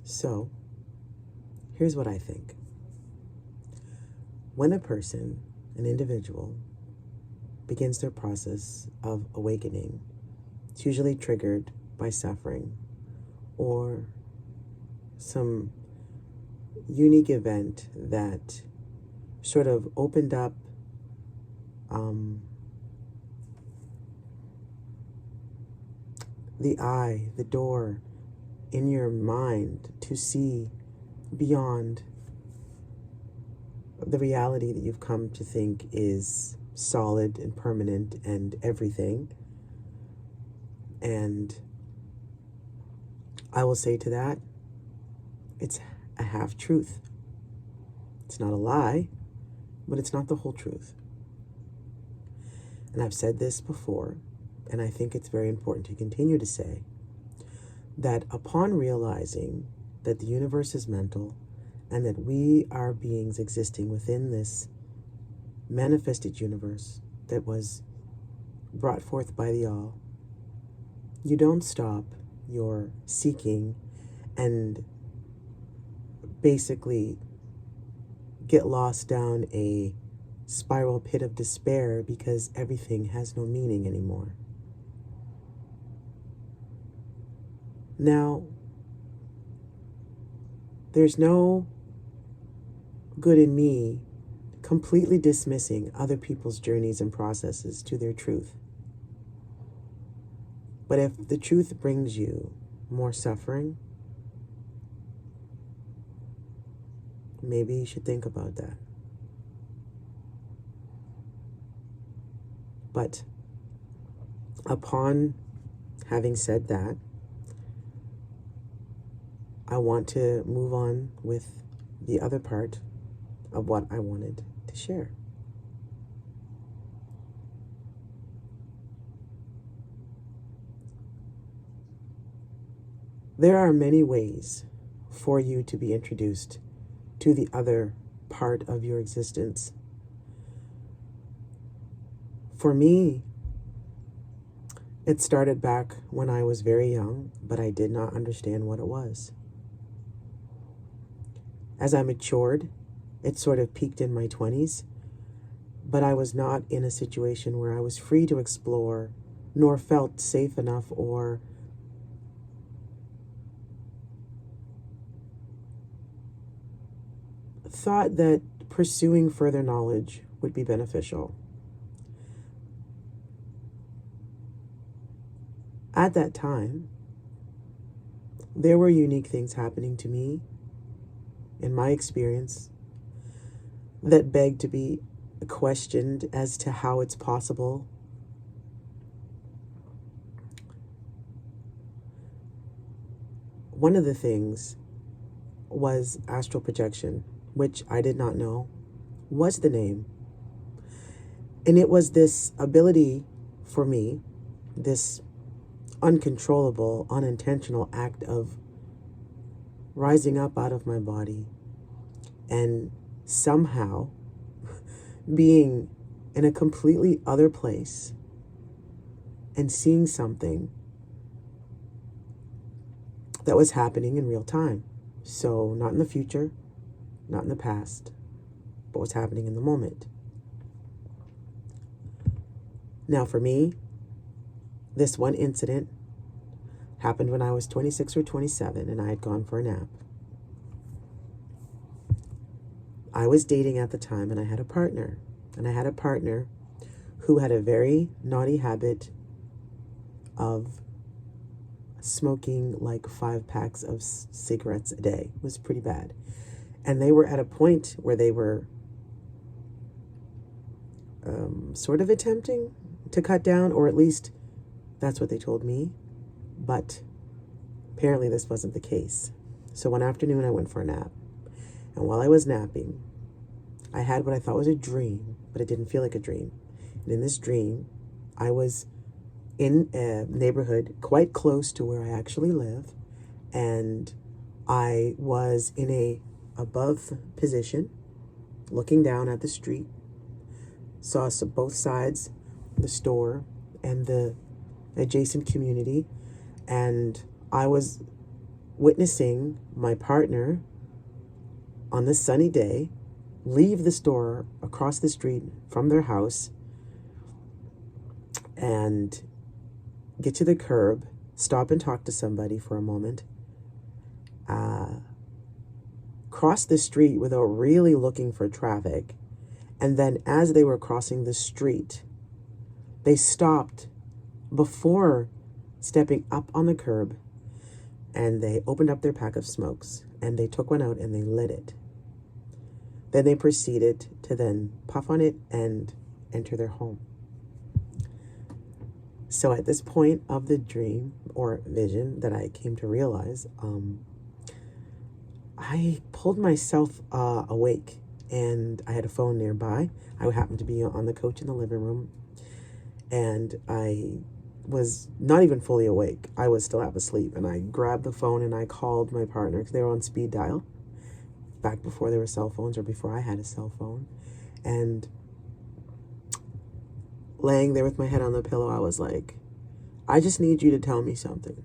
So, here's what I think. When a person, an individual, begins their process of awakening, it's usually triggered by suffering or some unique event that sort of opened up the eye, the door in your mind to see beyond the reality that you've come to think is solid and permanent and everything. And I will say to that, it's a half truth. It's not a lie, but it's not the whole truth. And I've said this before, and I think it's very important to continue to say, that upon realizing that the universe is mental and that we are beings existing within this manifested universe that was brought forth by the All, you don't stop your seeking and basically get lost down a spiral pit of despair because everything has no meaning anymore. Now, there's no good in me completely dismissing other people's journeys and processes to their truth. But if the truth brings you more suffering, maybe you should think about that. But upon having said that, I want to move on with the other part of what I wanted to share. There are many ways for you to be introduced to the other part of your existence. For me, it started back when I was very young, but I did not understand what it was. As I matured, it sort of peaked in my 20s, but I was not in a situation where I was free to explore, nor felt safe enough or thought that pursuing further knowledge would be beneficial. At that time, there were unique things happening to me, in my experience, that begged to be questioned as to how it's possible. One of the things was astral projection, which I did not know was the name. And it was this ability for me, this uncontrollable, unintentional act of rising up out of my body and somehow being in a completely other place and seeing something that was happening in real time. So not in the future, not in the past, but what's happening in the moment. Now for me, this one incident happened when I was 26 or 27 and I had gone for a nap. I was dating at the time and I had a partner. And I had a partner who had a very naughty habit of smoking like 5 packs of cigarettes a day. It was pretty bad. And they were at a point where they were sort of attempting to cut down, or at least that's what they told me. But apparently this wasn't the case. So one afternoon I went for a nap. And while I was napping, I had what I thought was a dream, but it didn't feel like a dream. And in this dream, I was in a neighborhood quite close to where I actually live. And I was in a above position, looking down at the street, saw both sides, the store and the adjacent community. And I was witnessing my partner on this sunny day leave the store across the street from their house and get to the curb, stop and talk to somebody for a moment, cross the street without really looking for traffic, and then as they were crossing the street, they stopped before stepping up on the curb, and they opened up their pack of smokes, and they took one out and they lit it. Then they proceeded to then puff on it and enter their home. So at this point of the dream or vision that I came to realize, I pulled myself awake, and I had a phone nearby. I happened to be on the couch in the living room, and I was not even fully awake. I was still half asleep, and I grabbed the phone and I called my partner because they were on speed dial back before there were cell phones or before I had a cell phone. And laying there with my head on the pillow, I was like, I just need you to tell me something.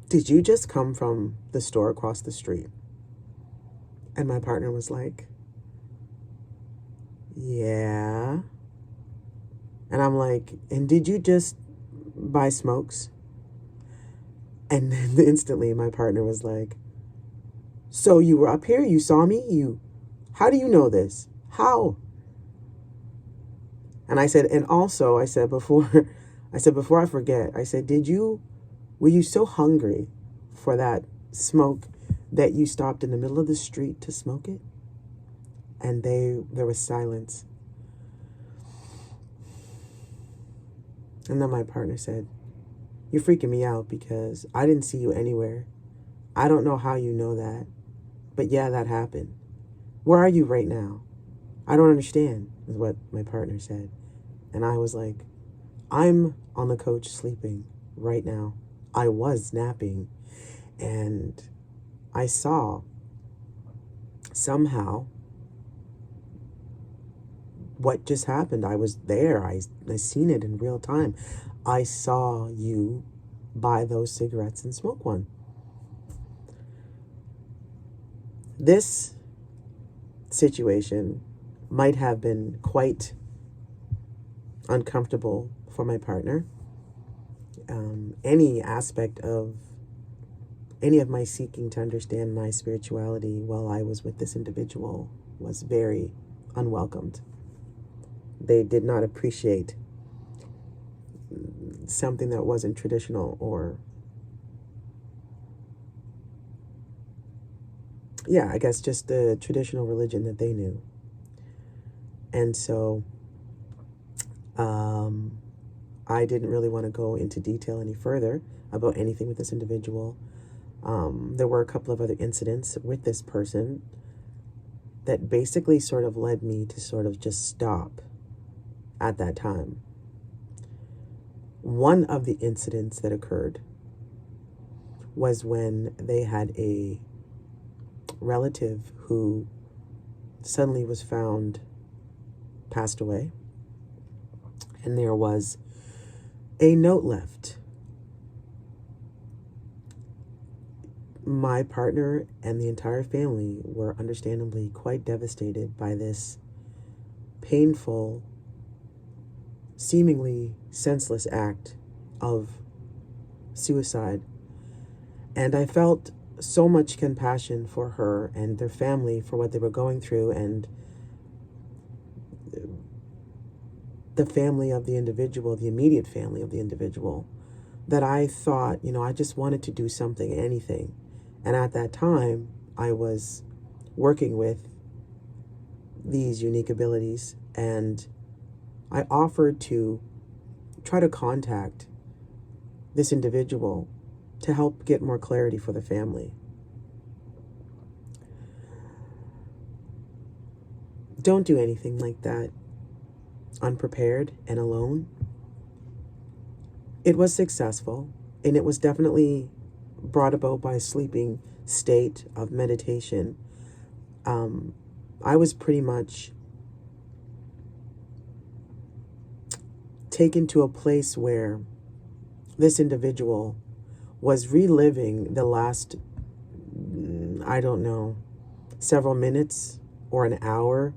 Did you just come from the store across the street? And my partner was like, yeah. And I'm like, and did you just buy smokes? And then instantly my partner was like, so you were up here? You saw me? How do you know this? How? And I said, and also I said before I forget, I said, were you so hungry for that smoke that you stopped in the middle of the street to smoke it? And there was silence. And then my partner said, you're freaking me out because I didn't see you anywhere. I don't know how you know that, but yeah, that happened. Where are you right now? I don't understand, is what my partner said. And I was like, I'm on the couch sleeping right now. I was napping, and I saw somehow what just happened. I was there. I seen it in real time. I saw you buy those cigarettes and smoke one. This situation might have been quite uncomfortable for my partner. Any aspect of any of my seeking to understand my spirituality while I was with this individual was very unwelcomed. They did not appreciate something that wasn't traditional, or I guess just the traditional religion that they knew. And so I didn't really want to go into detail any further about anything with this individual. There were a couple of other incidents with this person that basically sort of led me to sort of just stop at that time. One of the incidents that occurred was when they had a relative who suddenly was found passed away, and there was a note left. My partner and the entire family were understandably quite devastated by this painful, seemingly senseless act of suicide. And I felt so much compassion for her and their family for what they were going through, and the family of the individual, the immediate family of the individual, that I thought, I just wanted to do something, anything. And at that time, I was working with these unique abilities, and I offered to try to contact this individual to help get more clarity for the family. Don't do anything like that unprepared and alone. It was successful, and it was definitely brought about by a sleeping state of meditation. I was pretty much taken to a place where this individual was reliving the last, I don't know, several minutes or an hour,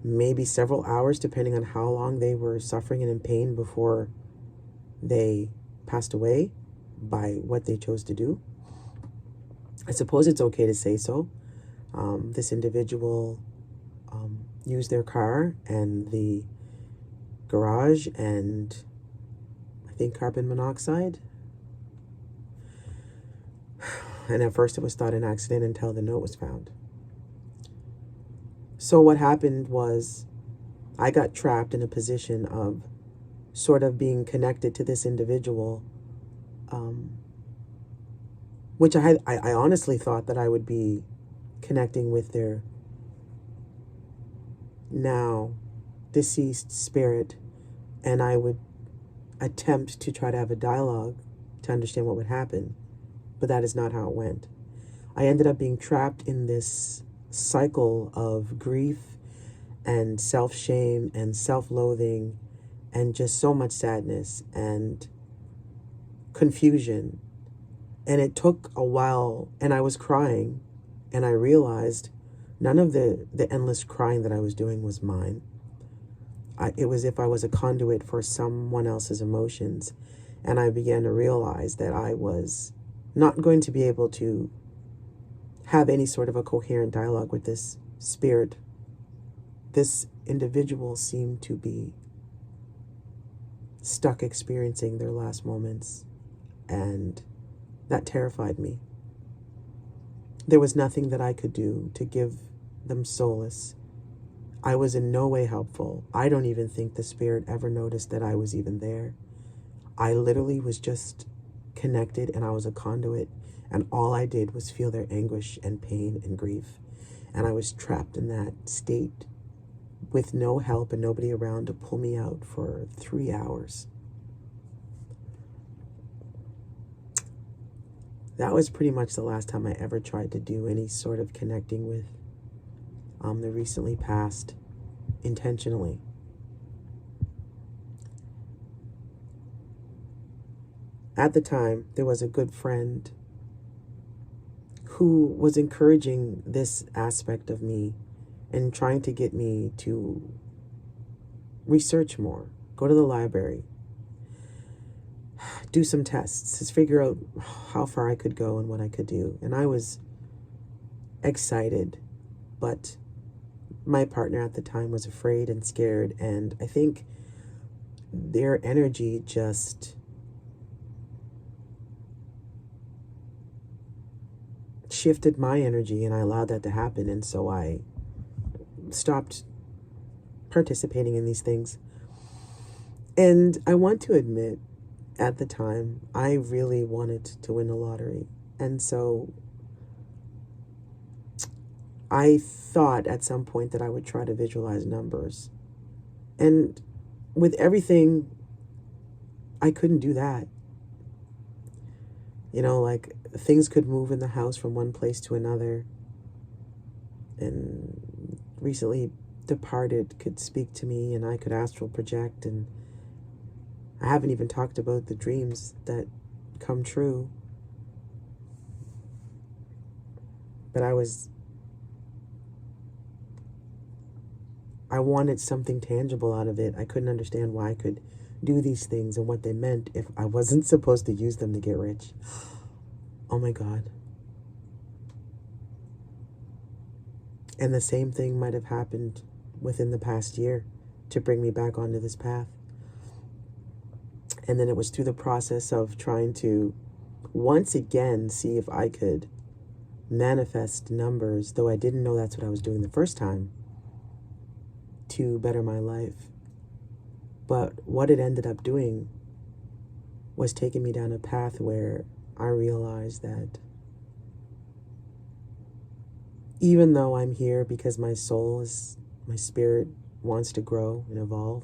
maybe several hours, depending on how long they were suffering and in pain before they passed away by what they chose to do. I suppose it's okay to say so. This individual used their car and the garage and I think carbon monoxide. And at first it was thought an accident until the note was found. So what happened was I got trapped in a position of sort of being connected to this individual, which I honestly thought that I would be connecting with their now deceased spirit, and I would attempt to try to have a dialogue to understand what would happen, but that is not how it went. I ended up being trapped in this cycle of grief and self-shame and self-loathing and just so much sadness and confusion. And it took a while, and I was crying, and I realized none of the endless crying that I was doing was mine. It was if I was a conduit for someone else's emotions, and I began to realize that I was not going to be able to have any sort of a coherent dialogue with this spirit. This individual seemed to be stuck experiencing their last moments, and that terrified me. There was nothing that I could do to give them solace. I was in no way helpful. I don't even think the spirit ever noticed that I was even there. I literally was just connected, and I was a conduit, and all I did was feel their anguish and pain and grief. And I was trapped in that state with no help and nobody around to pull me out for 3 hours. That was pretty much the last time I ever tried to do any sort of connecting with the recently passed intentionally. At the time, there was a good friend who was encouraging this aspect of me and trying to get me to research more, go to the library, do some tests to figure out how far I could go and what I could do. And I was excited, but my partner at the time was afraid and scared, and I think their energy just shifted my energy, and I allowed that to happen, and so I stopped participating in these things. And I want to admit, at the time, I really wanted to win the lottery, and so I thought at some point that I would try to visualize numbers. And with everything, I couldn't do that. You know, like things could move in the house from one place to another. And recently departed could speak to me, and I could astral project. And I haven't even talked about the dreams that come true. But I wanted something tangible out of it. I couldn't understand why I could do these things and what they meant if I wasn't supposed to use them to get rich. Oh my God. And the same thing might have happened within the past year to bring me back onto this path. And then it was through the process of trying to once again see if I could manifest numbers, though I didn't know that's what I was doing the first time, to better my life. But what it ended up doing was taking me down a path where I realized that even though I'm here because my spirit wants to grow and evolve,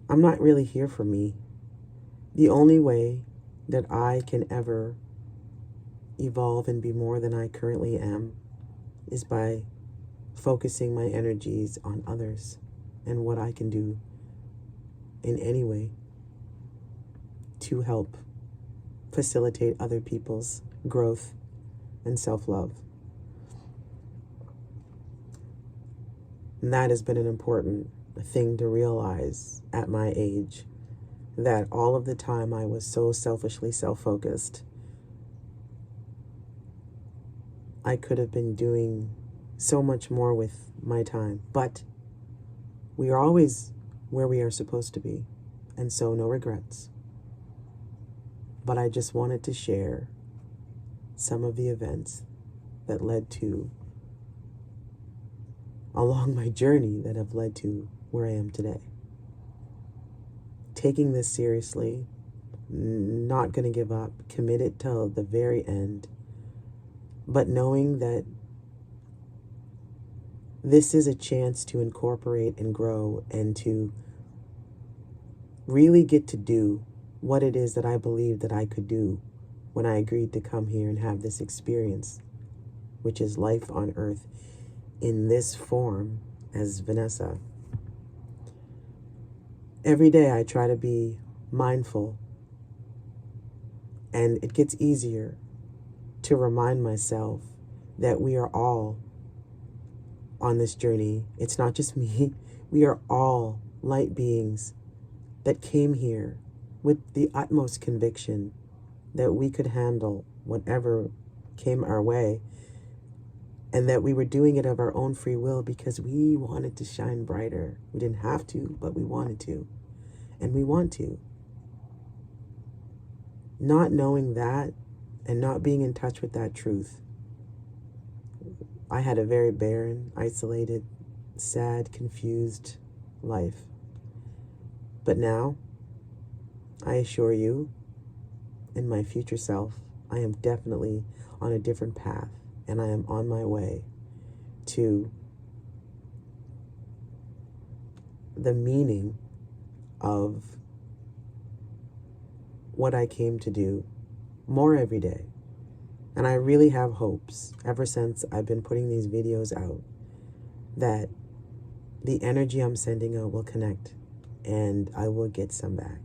I'm not really here for me. The only way that I can ever evolve and be more than I currently am is by focusing my energies on others and what I can do in any way to help facilitate other people's growth and self-love. And that has been an important thing to realize at my age, that all of the time I was so selfishly self-focused. I could have been doing so much more with my time, but we are always where we are supposed to be, and so no regrets. But I just wanted to share some of the events that led to, along my journey, that have led to where I am today. Taking this seriously, not going to give up, committed till the very end, but knowing that this is a chance to incorporate and grow and to really get to do what it is that I believed that I could do when I agreed to come here and have this experience, which is life on earth in this form as Vanessa. Every day I try to be mindful, and it gets easier to remind myself that we are all on this journey. It's not just me. We are all light beings that came here with the utmost conviction that we could handle whatever came our way, and that we were doing it of our own free will because we wanted to shine brighter. We didn't have to, but we wanted to, and we want to. Not knowing that and not being in touch with that truth, I had a very barren, isolated, sad, confused life. But now, I assure you, in my future self, I am definitely on a different path, and I am on my way to the meaning of what I came to do more every day. And I really have hopes, ever since I've been putting these videos out, that the energy I'm sending out will connect and I will get some back.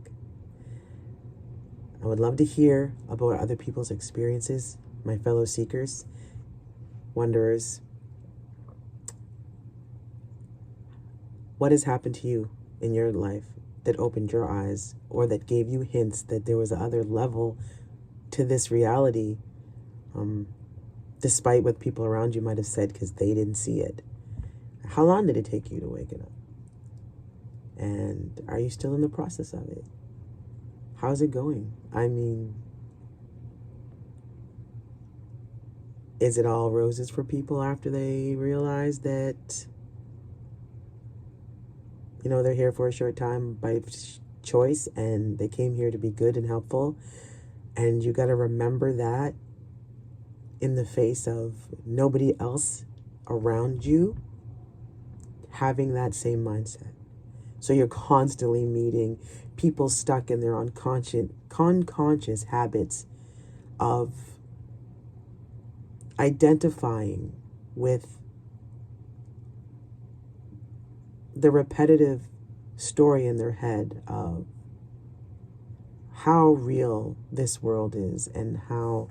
I would love to hear about other people's experiences, my fellow seekers, wanderers. What has happened to you in your life that opened your eyes, or that gave you hints that there was another level to this reality, despite what people around you might have said because they didn't see it? How long did it take you to wake it up? And are you still in the process of it? How's it going? I mean, is it all roses for people after they realize that, you know, they're here for a short time by choice and they came here to be good and helpful? And you got to remember that in the face of nobody else around you having that same mindset. So you're constantly meeting people stuck in their unconscious habits of identifying with the repetitive story in their head of how real this world is and how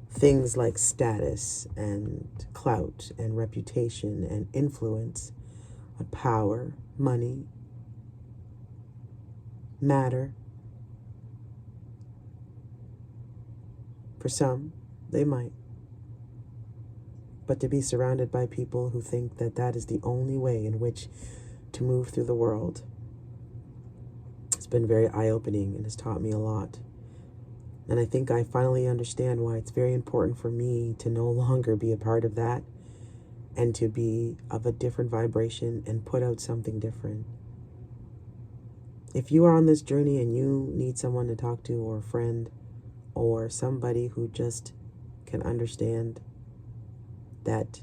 things like status and clout and reputation and influence, power, money, matter. For some, they might. But to be surrounded by people who think that that is the only way in which to move through the world, it's been very eye-opening and has taught me a lot. And I think I finally understand why it's very important for me to no longer be a part of that and to be of a different vibration and put out something different. If you are on this journey and you need someone to talk to, or a friend, or somebody who just can understand that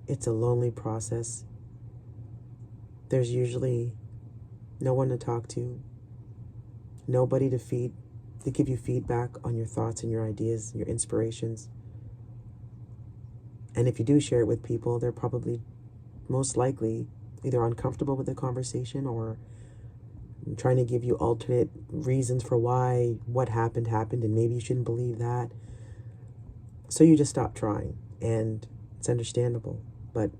it's a lonely process, there's usually no one to talk to, nobody to give you feedback on your thoughts and your ideas, your inspirations. And if you do share it with people, they're probably most likely either uncomfortable with the conversation or trying to give you alternate reasons for why what happened, and maybe you shouldn't believe that. So you just stop trying, and it's understandable. But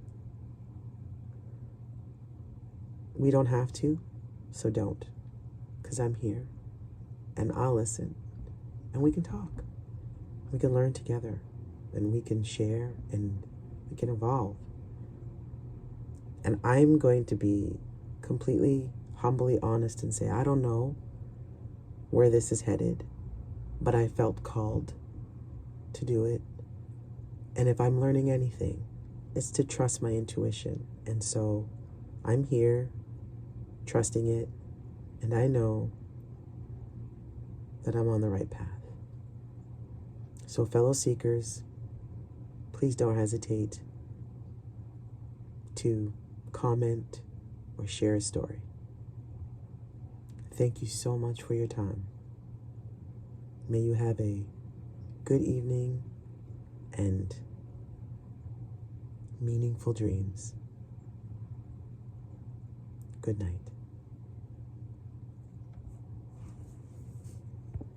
we don't have to, so don't. Because I'm here, and I'll listen, and we can talk. We can learn together, and we can share, and we can evolve. And I'm going to be completely, humbly honest and say, I don't know where this is headed, but I felt called to do it. And if I'm learning anything, it's to trust my intuition. And so I'm here, trusting it, and I know that I'm on the right path. So fellow seekers, please don't hesitate to comment or share a story. Thank you so much for your time. May you have a good evening and meaningful dreams. Good night.